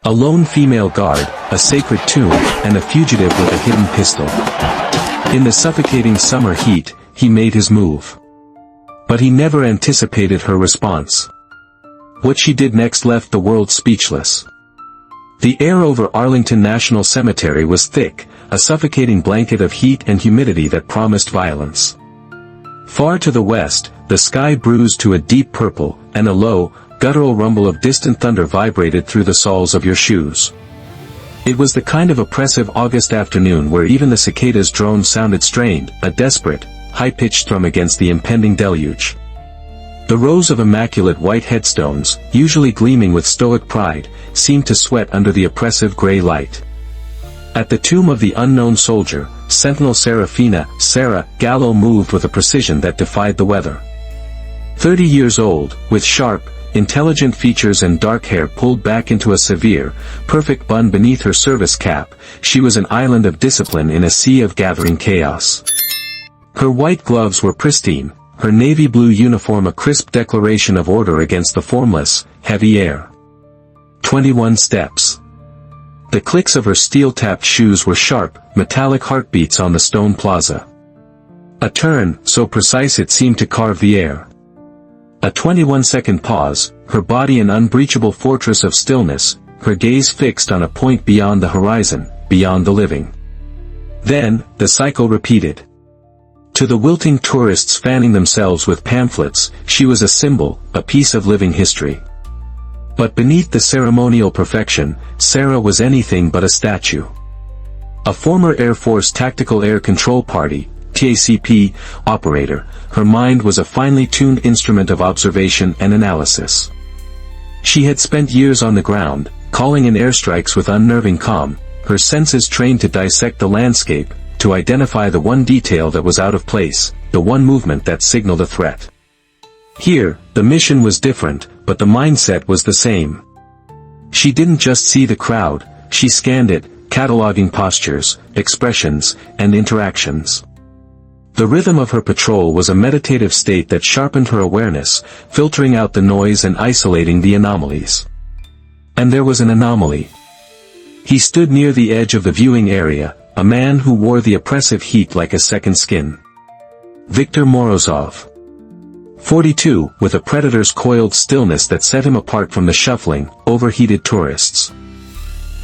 A lone female guard, a sacred tomb, and a fugitive with a hidden pistol. In the suffocating summer heat, he made his move. But he never anticipated her response. What she did next left the world speechless. The air over Arlington National Cemetery was thick, a suffocating blanket of heat and humidity that promised violence. Far to the west, the sky bruised to a deep purple, and a low, guttural rumble of distant thunder vibrated through the soles of your shoes. It was the kind of oppressive August afternoon where even the cicada's drone sounded strained, a desperate, high-pitched thrum against the impending deluge. The rows of immaculate white headstones, usually gleaming with stoic pride, seemed to sweat under the oppressive gray light. At the tomb of the unknown soldier, Sentinel Seraphina, Serra, Gallo moved with a precision that defied the weather. 30 years old, with sharp, intelligent features and dark hair pulled back into a severe, perfect bun beneath her service cap, she was an island of discipline in a sea of gathering chaos. Her white gloves were pristine, her navy blue uniform a crisp declaration of order against the formless, heavy air. 21 steps. The clicks of her steel-tapped shoes were sharp, metallic heartbeats on the stone plaza. A turn, so precise it seemed to carve the air. A 21-second pause, her body an unbreachable fortress of stillness, her gaze fixed on a point beyond the horizon, beyond the living. Then, the cycle repeated. To the wilting tourists fanning themselves with pamphlets, she was a symbol, a piece of living history. But beneath the ceremonial perfection, Serra was anything but a statue. A former Air Force Tactical Air Control Party, TACP, operator, her mind was a finely tuned instrument of observation and analysis. She had spent years on the ground, calling in airstrikes with unnerving calm, her senses trained to dissect the landscape, to identify the one detail that was out of place, the one movement that signaled a threat. Here, the mission was different, but the mindset was the same. She didn't just see the crowd, she scanned it, cataloging postures, expressions, and interactions. The rhythm of her patrol was a meditative state that sharpened her awareness, filtering out the noise and isolating the anomalies. And there was an anomaly. He stood near the edge of the viewing area, a man who wore the oppressive heat like a second skin. Viktor Morozov. 42, with a predator's coiled stillness that set him apart from the shuffling, overheated tourists.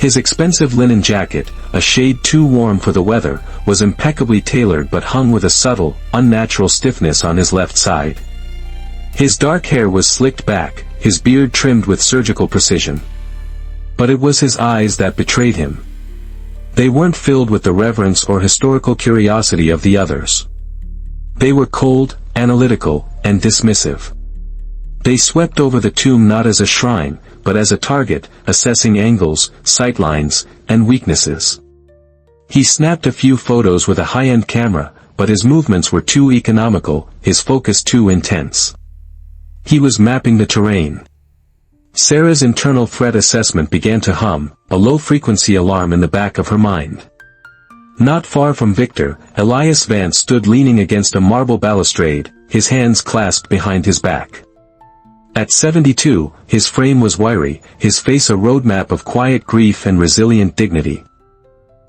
His expensive linen jacket, a shade too warm for the weather, was impeccably tailored but hung with a subtle, unnatural stiffness on his left side. His dark hair was slicked back, his beard trimmed with surgical precision. But it was his eyes that betrayed him. They weren't filled with the reverence or historical curiosity of the others. They were cold, analytical, and dismissive. They swept over the tomb not as a shrine, but as a target, assessing angles, sightlines, and weaknesses. He snapped a few photos with a high-end camera, but his movements were too economical, his focus too intense. He was mapping the terrain. Serra's internal threat assessment began to hum, a low-frequency alarm in the back of her mind. Not far from Viktor, Elias Vance stood leaning against a marble balustrade, his hands clasped behind his back. At 72, his frame was wiry, his face a roadmap of quiet grief and resilient dignity.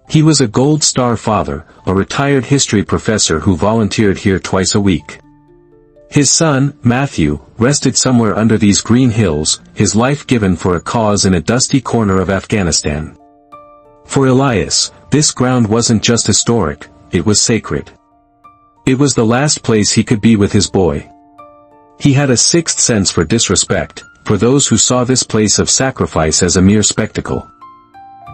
He was a Gold Star father, a retired history professor who volunteered here twice a week. His son, Matthew, rested somewhere under these green hills, his life given for a cause in a dusty corner of Afghanistan. For Elias, this ground wasn't just historic, it was sacred. It was the last place he could be with his boy. He had a sixth sense for disrespect, for those who saw this place of sacrifice as a mere spectacle.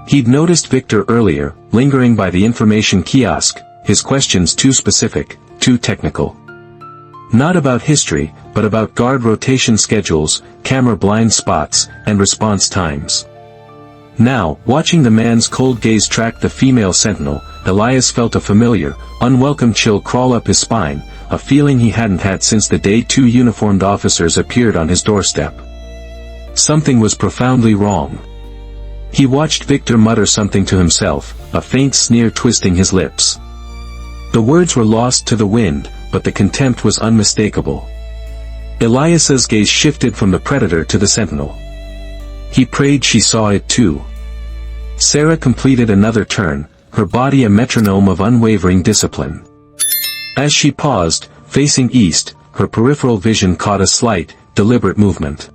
He'd noticed Viktor earlier, lingering by the information kiosk, his questions too specific, too technical. Not about history, but about guard rotation schedules, camera blind spots, and response times. Now, watching the man's cold gaze track the female sentinel, Elias felt a familiar, unwelcome chill crawl up his spine, a feeling he hadn't had since the day two uniformed officers appeared on his doorstep. Something was profoundly wrong. He watched Viktor mutter something to himself, a faint sneer twisting his lips. The words were lost to the wind, but the contempt was unmistakable. Elias's gaze shifted from the predator to the sentinel. He prayed she saw it too. Serra completed another turn, her body a metronome of unwavering discipline. As she paused, facing east, her peripheral vision caught a slight, deliberate movement.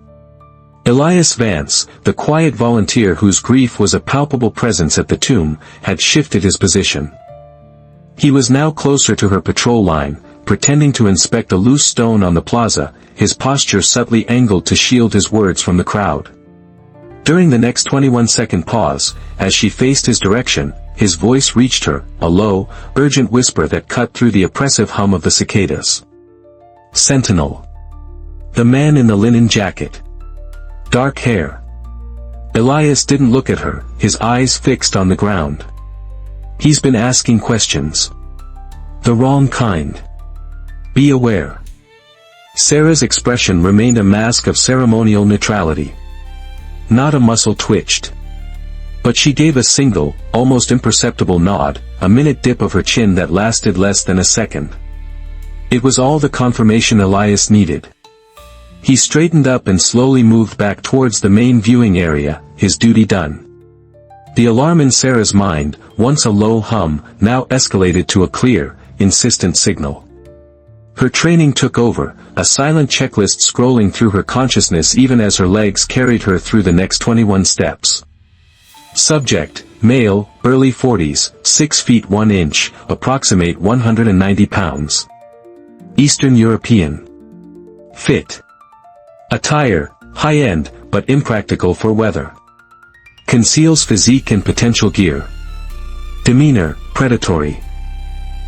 Elias Vance, the quiet volunteer whose grief was a palpable presence at the tomb, had shifted his position. He was now closer to her patrol line, pretending to inspect a loose stone on the plaza, his posture subtly angled to shield his words from the crowd. During the next 21-second pause, as she faced his direction, his voice reached her, a low, urgent whisper that cut through the oppressive hum of the cicadas. Sentinel. The man in the linen jacket. Dark hair. Elias didn't look at her, his eyes fixed on the ground. He's been asking questions. The wrong kind. Be aware. Serra's expression remained a mask of ceremonial neutrality. Not a muscle twitched. But she gave a single, almost imperceptible nod, a minute dip of her chin that lasted less than a second. It was all the confirmation Elias needed. He straightened up and slowly moved back towards the main viewing area, his duty done. The alarm in Serra's mind, once a low hum, now escalated to a clear, insistent signal. Her training took over, a silent checklist scrolling through her consciousness even as her legs carried her through the next 21 steps. Subject, male, early 40s, 6 feet 1 inch, approximate 190 pounds. Eastern European. Fit. Attire, high-end, but impractical for weather. Conceals physique and potential gear. Demeanor, predatory.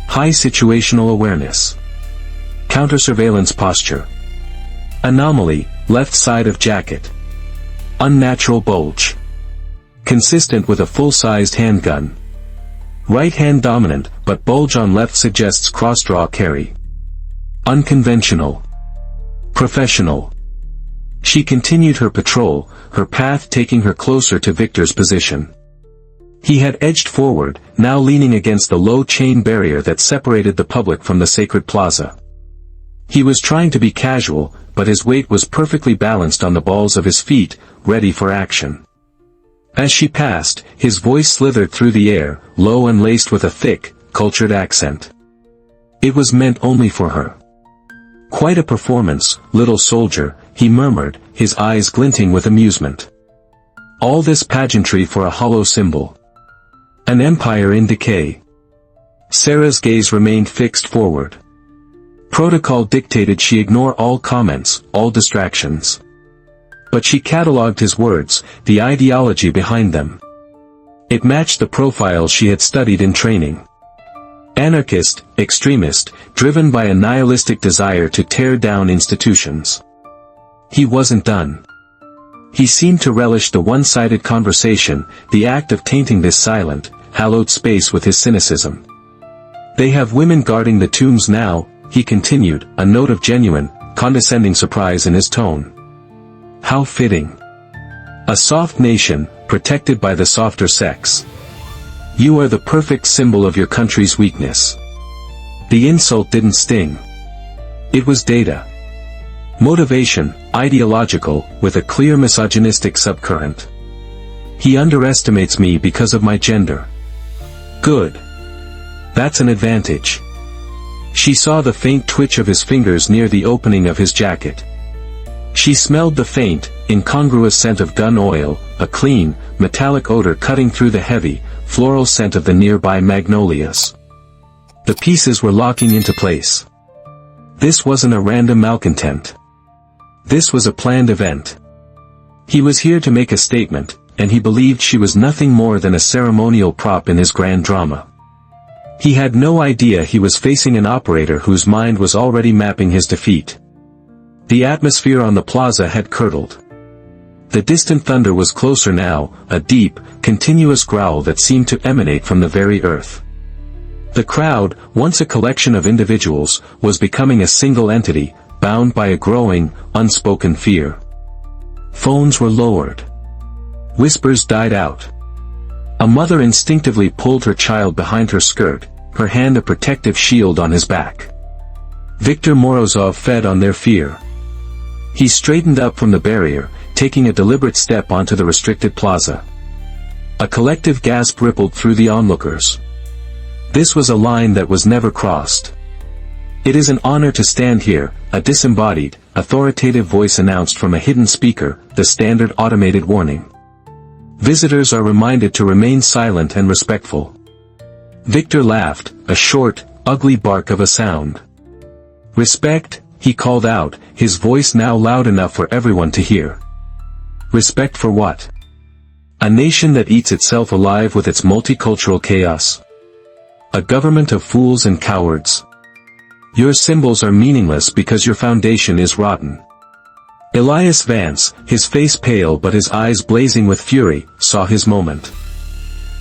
High situational awareness. Counter-surveillance posture. Anomaly, left side of jacket. Unnatural bulge. Consistent with a full-sized handgun. Right hand dominant, but bulge on left suggests cross-draw carry. Unconventional. Professional. She continued her patrol, her path taking her closer to Victor's position. He had edged forward, now leaning against the low chain barrier that separated the public from the sacred plaza. He was trying to be casual, but his weight was perfectly balanced on the balls of his feet, ready for action. As she passed, his voice slithered through the air, low and laced with a thick, cultured accent. It was meant only for her. Quite a performance, little soldier, he murmured, his eyes glinting with amusement. All this pageantry for a hollow symbol. An empire in decay. Serra's gaze remained fixed forward. Protocol dictated she ignore all comments, all distractions. But she catalogued his words, the ideology behind them. It matched the profile she had studied in training. Anarchist, extremist, driven by a nihilistic desire to tear down institutions. He wasn't done. He seemed to relish the one-sided conversation, the act of tainting this silent, hallowed space with his cynicism. They have women guarding the tombs now, he continued, a note of genuine, condescending surprise in his tone. How fitting. A soft nation, protected by the softer sex. You are the perfect symbol of your country's weakness. The insult didn't sting. It was data. Motivation, ideological, with a clear misogynistic subcurrent. He underestimates me because of my gender. Good. That's an advantage. She saw the faint twitch of his fingers near the opening of his jacket. She smelled the faint, incongruous scent of gun oil, a clean, metallic odor cutting through the heavy, floral scent of the nearby magnolias. The pieces were locking into place. This wasn't a random malcontent. This was a planned event. He was here to make a statement, and he believed she was nothing more than a ceremonial prop in his grand drama. He had no idea he was facing an operator whose mind was already mapping his defeat. The atmosphere on the plaza had curdled. The distant thunder was closer now, a deep, continuous growl that seemed to emanate from the very earth. The crowd, once a collection of individuals, was becoming a single entity, bound by a growing, unspoken fear. Phones were lowered. Whispers died out. A mother instinctively pulled her child behind her skirt, her hand a protective shield on his back. Viktor Morozov fed on their fear. He straightened up from the barrier, taking a deliberate step onto the restricted plaza. A collective gasp rippled through the onlookers. This was a line that was never crossed. "It is an honor to stand here," a disembodied, authoritative voice announced from a hidden speaker, the standard automated warning. "Visitors are reminded to remain silent and respectful." Victor laughed, a short, ugly bark of a sound. "Respect," he called out, his voice now loud enough for everyone to hear. "Respect for what? A nation that eats itself alive with its multicultural chaos? A government of fools and cowards? Your symbols are meaningless because your foundation is rotten." Elias Vance, his face pale but his eyes blazing with fury, saw his moment.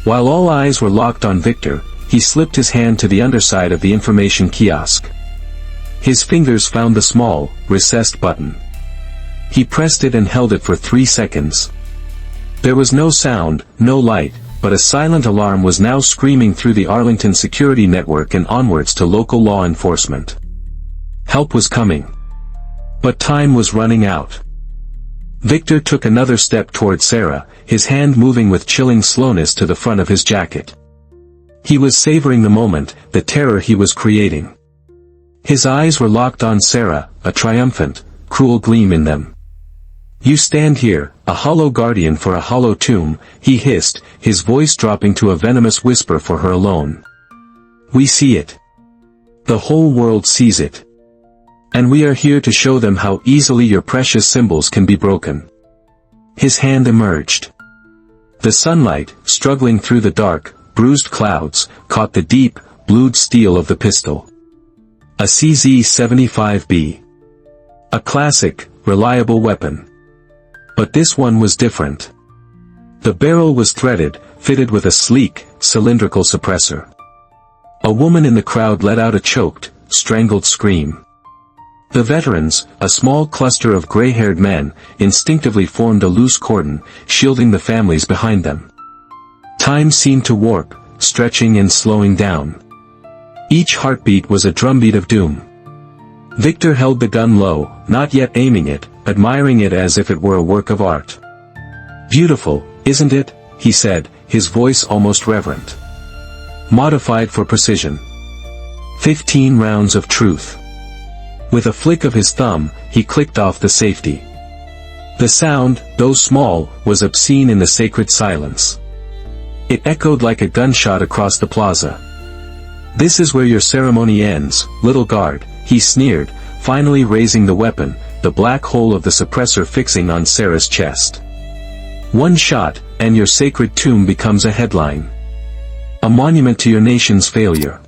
While all eyes were locked on Victor, he slipped his hand to the underside of the information kiosk. His fingers found the small, recessed button. He pressed it and held it for 3 seconds. There was no sound, no light, but a silent alarm was now screaming through the Arlington security network and onwards to local law enforcement. Help was coming. But time was running out. Victor took another step toward Serra, his hand moving with chilling slowness to the front of his jacket. He was savoring the moment, the terror he was creating. His eyes were locked on Serra, a triumphant, cruel gleam in them. "You stand here, a hollow guardian for a hollow tomb," he hissed, his voice dropping to a venomous whisper for her alone. "We see it. The whole world sees it. And we are here to show them how easily your precious symbols can be broken." His hand emerged. The sunlight, struggling through the dark, bruised clouds, caught the deep, blued steel of the pistol. A CZ-75B. A classic, reliable weapon. But this one was different. The barrel was threaded, fitted with a sleek, cylindrical suppressor. A woman in the crowd let out a choked, strangled scream. The veterans, a small cluster of gray-haired men, instinctively formed a loose cordon, shielding the families behind them. Time seemed to warp, stretching and slowing down. Each heartbeat was a drumbeat of doom. Victor held the gun low, not yet aiming it, admiring it as if it were a work of art. "Beautiful, isn't it?" he said, his voice almost reverent. "Modified for precision. 15 rounds of truth." With a flick of his thumb, he clicked off the safety. The sound, though small, was obscene in the sacred silence. It echoed like a gunshot across the plaza. "This is where your ceremony ends, little guard," he sneered, finally raising the weapon, the black hole of the suppressor fixing on Serra's chest. "One shot, and your sacred tomb becomes a headline. A monument to your nation's failure."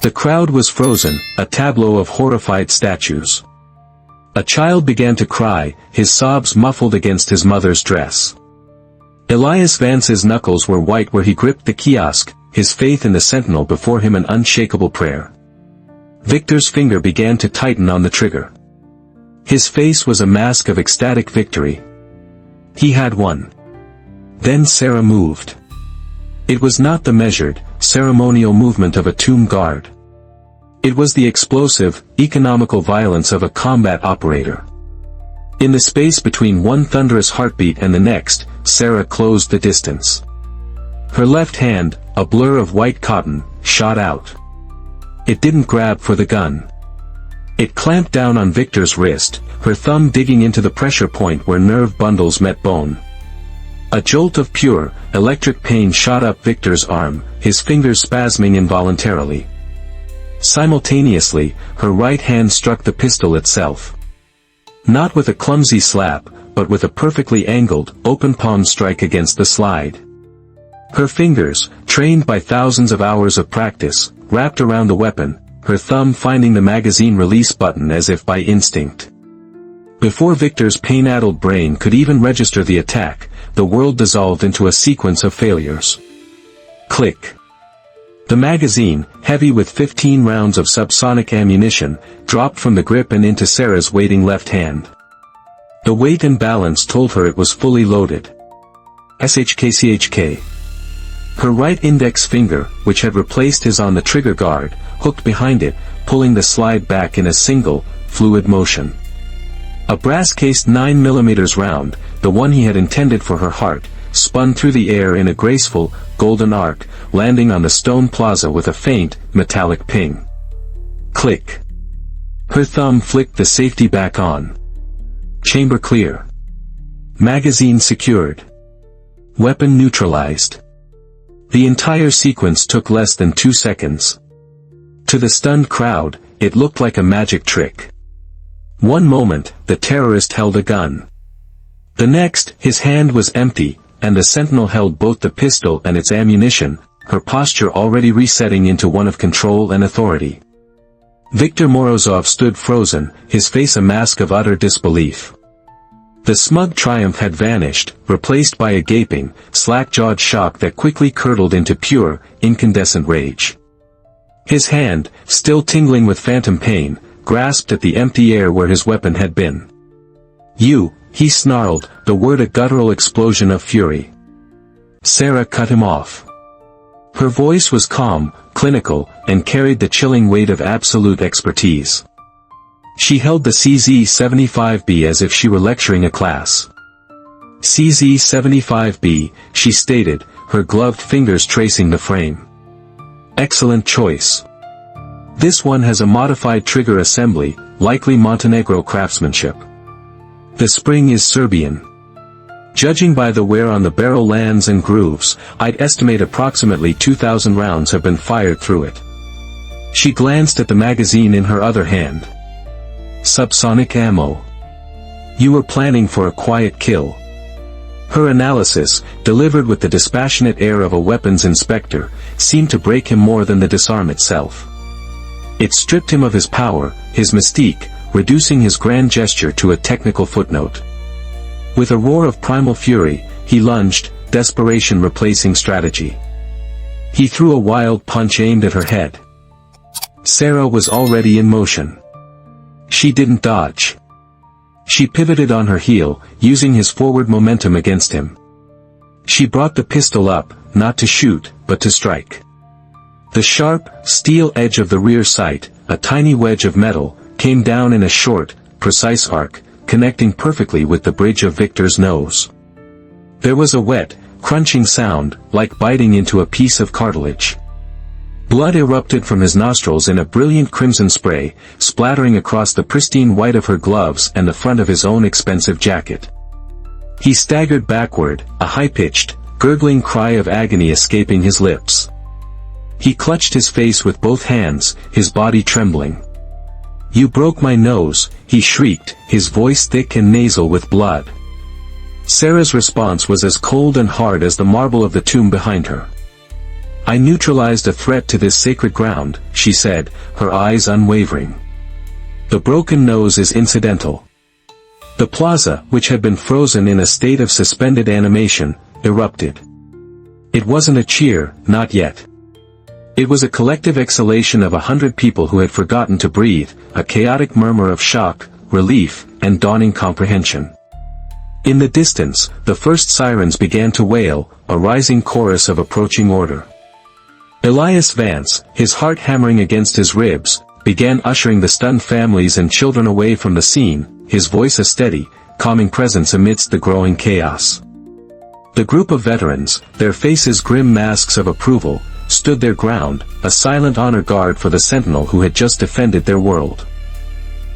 The crowd was frozen, a tableau of horrified statues. A child began to cry, his sobs muffled against his mother's dress. Elias Vance's knuckles were white where he gripped the kiosk, his faith in the Sentinel before him an unshakable prayer. Victor's finger began to tighten on the trigger. His face was a mask of ecstatic victory. He had won. Then Serra moved. It was not the measured, ceremonial movement of a tomb guard. It was the explosive, economical violence of a combat operator. In the space between one thunderous heartbeat and the next, Serra closed the distance. Her left hand, a blur of white cotton, shot out. It didn't grab for the gun. It clamped down on Victor's wrist, her thumb digging into the pressure point where nerve bundles met bone. A jolt of pure, electric pain shot up Victor's arm, his fingers spasming involuntarily. Simultaneously, her right hand struck the pistol itself. Not with a clumsy slap, but with a perfectly angled, open palm strike against the slide. Her fingers, trained by thousands of hours of practice, wrapped around the weapon, her thumb finding the magazine release button as if by instinct. Before Victor's pain-addled brain could even register the attack, the world dissolved into a sequence of failures. Click. The magazine, heavy with 15 rounds of subsonic ammunition, dropped from the grip and into Serra's waiting left hand. The weight and balance told her it was fully loaded. SHKCHK. Her right index finger, which had replaced his on the trigger guard, hooked behind it, pulling the slide back in a single, fluid motion. A brass-cased 9mm round, the one he had intended for her heart, spun through the air in a graceful, golden arc, landing on the stone plaza with a faint, metallic ping. Click. Her thumb flicked the safety back on. Chamber clear. Magazine secured. Weapon neutralized. The entire sequence took less than 2 seconds. To the stunned crowd, it looked like a magic trick. One moment, the terrorist held a gun. The next, his hand was empty, and the sentinel held both the pistol and its ammunition, her posture already resetting into one of control and authority. Viktor Morozov stood frozen, his face a mask of utter disbelief. The smug triumph had vanished, replaced by a gaping, slack-jawed shock that quickly curdled into pure, incandescent rage. His hand, still tingling with phantom pain, grasped at the empty air where his weapon had been. "You," he snarled, the word a guttural explosion of fury. Serra cut him off. Her voice was calm, clinical, and carried the chilling weight of absolute expertise. She held the CZ-75B as if she were lecturing a class. "CZ-75B, she stated, her gloved fingers tracing the frame. "Excellent choice. This one has a modified trigger assembly, likely Montenegro craftsmanship. The spring is Serbian. Judging by the wear on the barrel lands and grooves, I'd estimate approximately 2,000 rounds have been fired through it." She glanced at the magazine in her other hand. "Subsonic ammo. You were planning for a quiet kill." Her analysis, delivered with the dispassionate air of a weapons inspector, seemed to break him more than the disarm itself. It stripped him of his power, his mystique, reducing his grand gesture to a technical footnote. With a roar of primal fury, he lunged, desperation replacing strategy. He threw a wild punch aimed at her head. Serra was already in motion. She didn't dodge. She pivoted on her heel, using his forward momentum against him. She brought the pistol up, not to shoot, but to strike. The sharp, steel edge of the rear sight, a tiny wedge of metal, came down in a short, precise arc, connecting perfectly with the bridge of Victor's nose. There was a wet, crunching sound, like biting into a piece of cartilage. Blood erupted from his nostrils in a brilliant crimson spray, splattering across the pristine white of her gloves and the front of his own expensive jacket. He staggered backward, a high-pitched, gurgling cry of agony escaping his lips. He clutched his face with both hands, his body trembling. "You broke my nose," he shrieked, his voice thick and nasal with blood. Serra's response was as cold and hard as the marble of the tomb behind her. "I neutralized a threat to this sacred ground," she said, her eyes unwavering. "The broken nose is incidental." The plaza, which had been frozen in a state of suspended animation, erupted. It wasn't a cheer, not yet. It was a collective exhalation of 100 people who had forgotten to breathe, a chaotic murmur of shock, relief, and dawning comprehension. In the distance, the first sirens began to wail, a rising chorus of approaching order. Elias Vance, his heart hammering against his ribs, began ushering the stunned families and children away from the scene, his voice a steady, calming presence amidst the growing chaos. The group of veterans, their faces grim masks of approval, stood their ground, a silent honor guard for the sentinel who had just defended their world.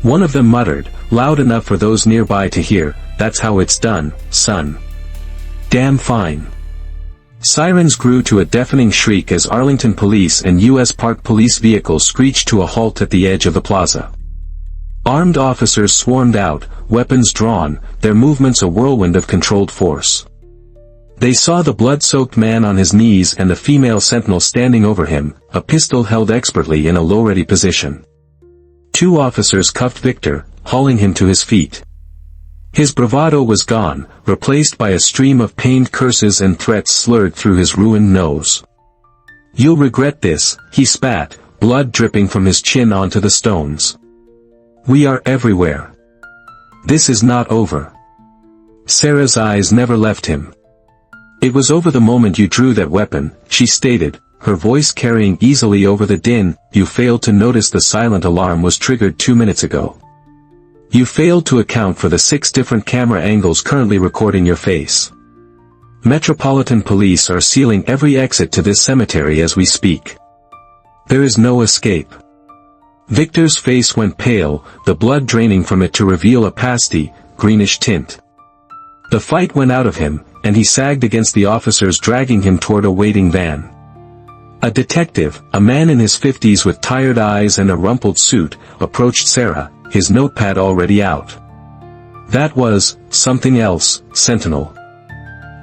One of them muttered, loud enough for those nearby to hear, "That's how it's done, son." "Damn fine." Sirens grew to a deafening shriek as Arlington police and U.S. Park police vehicles screeched to a halt at the edge of the plaza. Armed officers swarmed out, weapons drawn, their movements a whirlwind of controlled force. They saw the blood-soaked man on his knees and the female sentinel standing over him, a pistol held expertly in a low-ready position. 2 officers cuffed Victor, hauling him to his feet. His bravado was gone, replaced by a stream of pained curses and threats slurred through his ruined nose. "You'll regret this," he spat, blood dripping from his chin onto the stones. "We are everywhere. This is not over." Serra's eyes never left him. "It was over the moment you drew that weapon," she stated, her voice carrying easily over the din. "You failed to notice the silent alarm was triggered 2 minutes ago. You failed to account for the 6 different camera angles currently recording your face. Metropolitan Police are sealing every exit to this cemetery as we speak. There is no escape. Victor's face went pale, the blood draining from it to reveal a pasty, greenish tint. The fight went out of him, and he sagged against the officers dragging him toward a waiting van. A detective, a man in his 50s with tired eyes and a rumpled suit, approached Serra, his notepad already out. That was, something else, Sentinel.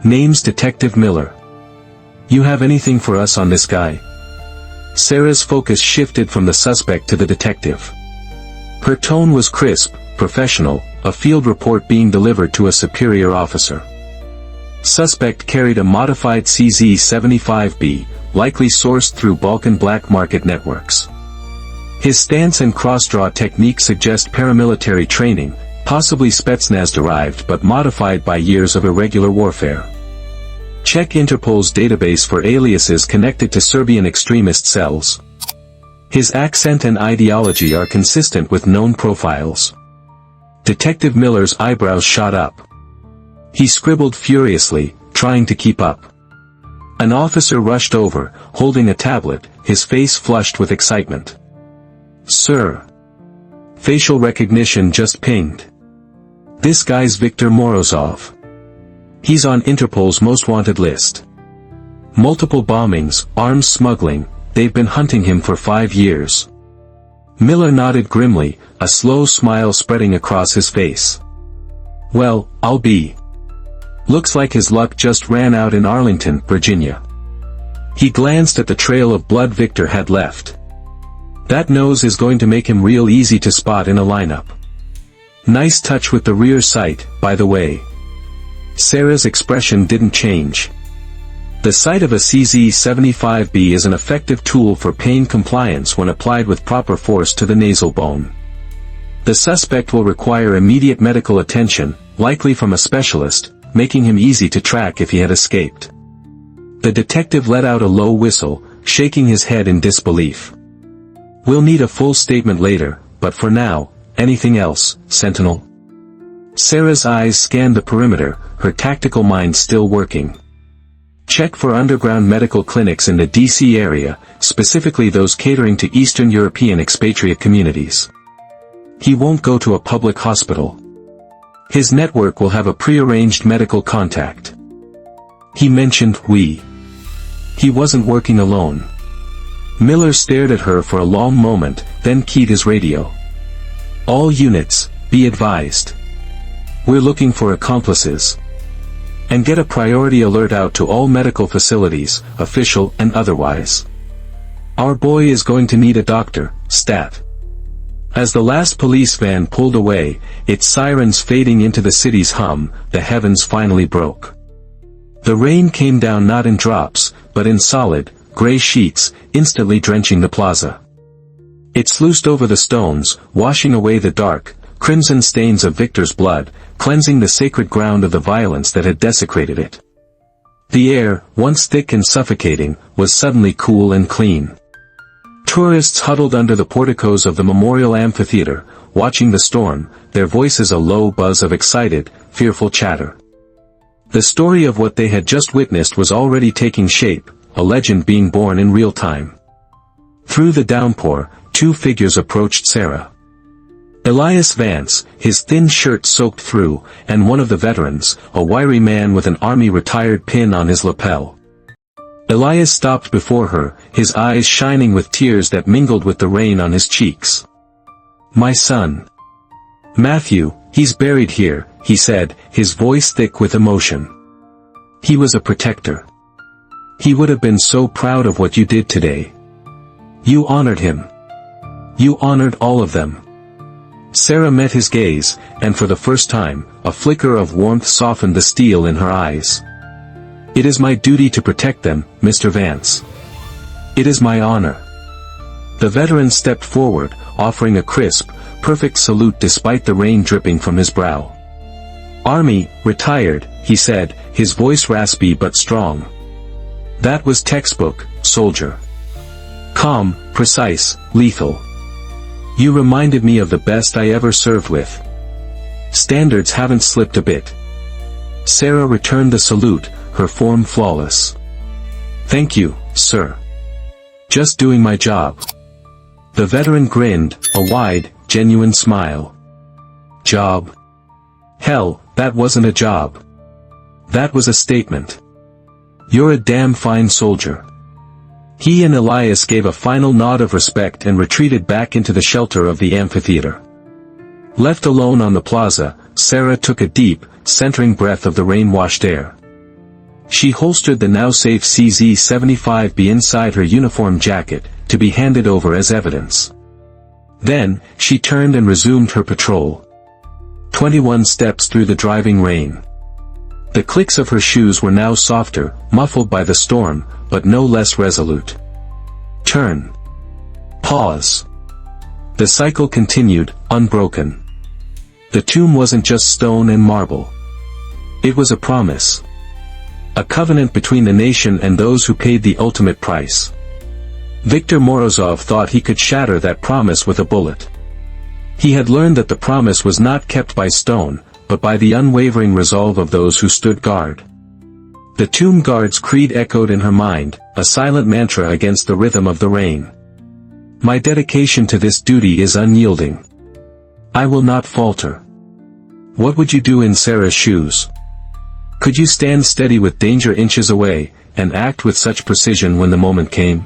Name's Detective Miller. You have anything for us on this guy? Serra's focus shifted from the suspect to the detective. Her tone was crisp, professional, a field report being delivered to a superior officer. Suspect carried a modified CZ-75B, likely sourced through Balkan black market networks. His stance and cross-draw technique suggest paramilitary training, possibly Spetsnaz-derived but modified by years of irregular warfare. Check Interpol's database for aliases connected to Serbian extremist cells. His accent and ideology are consistent with known profiles. Detective Miller's eyebrows shot up. He scribbled furiously, trying to keep up. An officer rushed over, holding a tablet, his face flushed with excitement. Sir. Facial recognition just pinged. This guy's Viktor Morozov. He's on Interpol's most wanted list. Multiple bombings, arms smuggling, they've been hunting him for 5 years. Miller nodded grimly, a slow smile spreading across his face. Well, I'll be. Looks like his luck just ran out in Arlington, Virginia. He glanced at the trail of blood Victor had left. That nose is going to make him real easy to spot in a lineup. Nice touch with the rear sight, by the way. Serra's expression didn't change. The sight of a CZ-75B is an effective tool for pain compliance when applied with proper force to the nasal bone. The suspect will require immediate medical attention, likely from a specialist, making him easy to track if he had escaped. The detective let out a low whistle, shaking his head in disbelief. We'll need a full statement later, but for now, anything else, Sentinel? Serra's eyes scanned the perimeter, her tactical mind still working. Check for underground medical clinics in the DC area, specifically those catering to Eastern European expatriate communities. He won't go to a public hospital. His network will have a prearranged medical contact. He mentioned we. He wasn't working alone. Miller stared at her for a long moment, then keyed his radio. All units, be advised. We're looking for accomplices. And get a priority alert out to all medical facilities, official and otherwise. Our boy is going to need a doctor, stat. As the last police van pulled away, its sirens fading into the city's hum, the heavens finally broke. The rain came down not in drops, but in solid, gray sheets, instantly drenching the plaza. It sluiced over the stones, washing away the dark, crimson stains of Victor's blood, cleansing the sacred ground of the violence that had desecrated it. The air, once thick and suffocating, was suddenly cool and clean. Tourists huddled under the porticos of the Memorial Amphitheater, watching the storm, their voices a low buzz of excited, fearful chatter. The story of what they had just witnessed was already taking shape, a legend being born in real time. Through the downpour, 2 figures approached Serra. Elias Vance, his thin shirt soaked through, and one of the veterans, a wiry man with an army retired pin on his lapel. Elias stopped before her, his eyes shining with tears that mingled with the rain on his cheeks. My son. Matthew, he's buried here, he said, his voice thick with emotion. He was a protector. He would have been so proud of what you did today. You honored him. You honored all of them. Serra met his gaze, and for the first time, a flicker of warmth softened the steel in her eyes. It is my duty to protect them, Mr. Vance. It is my honor. The veteran stepped forward, offering a crisp, perfect salute despite the rain dripping from his brow. Army, retired, he said, his voice raspy but strong. That was textbook, soldier. Calm, precise, lethal. You reminded me of the best I ever served with. Standards haven't slipped a bit. Serra returned the salute, her form flawless. Thank you, sir. Just doing my job. The veteran grinned, a wide, genuine smile. Job? Hell, that wasn't a job. That was a statement. You're a damn fine soldier. He and Elias gave a final nod of respect and retreated back into the shelter of the amphitheater. Left alone on the plaza, Serra took a deep, centering breath of the rain-washed air. She holstered the now-safe CZ-75B inside her uniform jacket, to be handed over as evidence. Then, she turned and resumed her patrol. 21 steps through the driving rain. The clicks of her shoes were now softer, muffled by the storm, but no less resolute. Turn. Pause. The cycle continued, unbroken. The tomb wasn't just stone and marble. It was a promise. A covenant between the nation and those who paid the ultimate price. Viktor Morozov thought he could shatter that promise with a bullet. He had learned that the promise was not kept by stone, but by the unwavering resolve of those who stood guard. The tomb guard's creed echoed in her mind, a silent mantra against the rhythm of the rain. My dedication to this duty is unyielding. I will not falter. What would you do in Serra's shoes? Could you stand steady with danger inches away, and act with such precision when the moment came?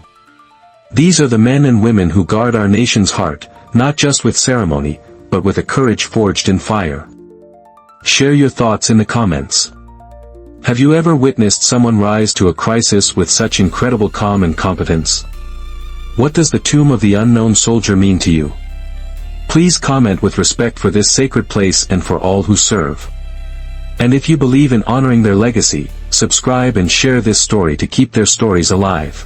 These are the men and women who guard our nation's heart, not just with ceremony, but with a courage forged in fire. Share your thoughts in the comments. Have you ever witnessed someone rise to a crisis with such incredible calm and competence? What does the tomb of the unknown soldier mean to you? Please comment with respect for this sacred place and for all who serve. And if you believe in honoring their legacy, subscribe and share this story to keep their stories alive.